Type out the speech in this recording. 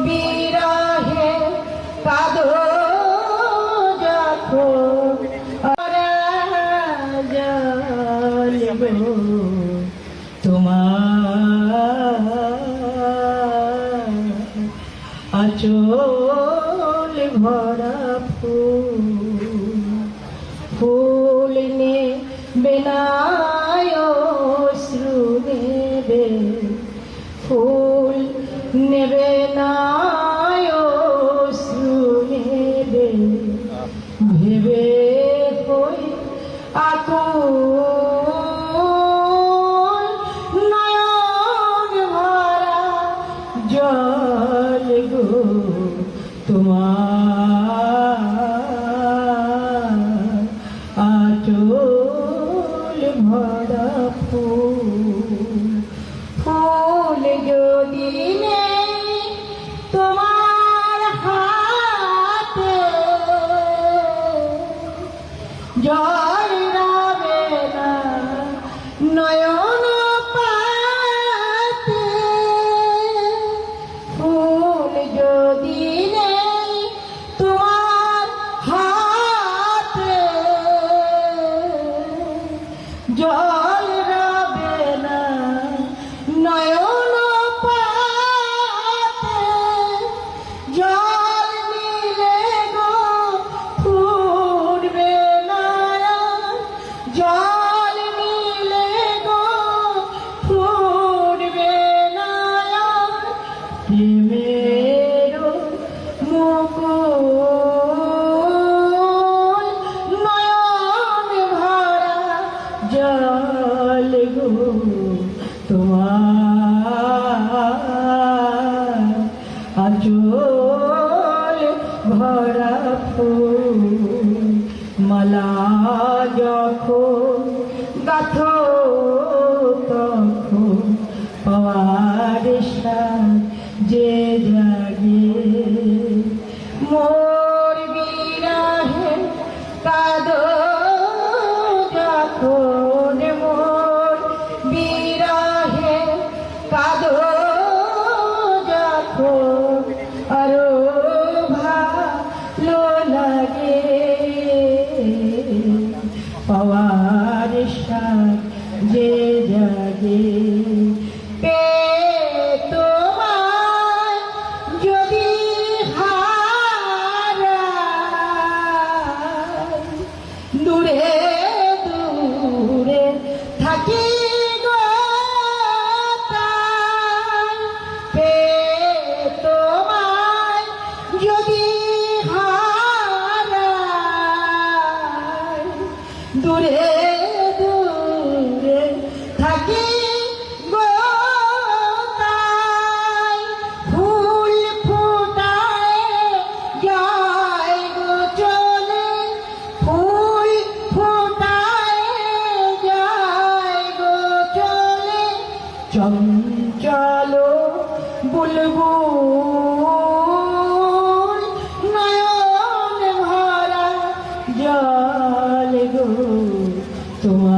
বিরহে কাঁদো যখন জ্বলবো তোমার আঁচল ভরা ফুল নেবে না অশ্রু নেবে ফুল নেবে না অশ্রু নেবে ভেবে কই আকুল নয়ন ভরা জল গো তোমার আঁচল ভরা ফুল যদি নেই তোমার হাতে জল রাবে না নয়ন পাতে ফুল যদি নেই তোমার হাতে জল রাবে না নয়ন পাতে জল নিলে গো ফুটবে না জল নিলে গো ফুটবে না প্রেমের মুকুল নয়ন ভরা জল গো তোমার আঁচল ভরা ফুল মালা যখন গাথো তখন পাওয়ার যে জাগে মোর বিরহে কাঁদো যখন মোর বিরহে কাঁদো যখন আরো ভালো লাগে পাওয়ার যে জাগে তোমায় যদি হারাই দূরে দূরে থাকি গো তোমায় যদি হারাই দূরে দূরে থাকি গো তাই ফুল ফুটায় যায় গো চলে ফুল ফুটায় যায় গো চলে চঞ্চল বুলবুল নয়ন ভরা জল গো তোমার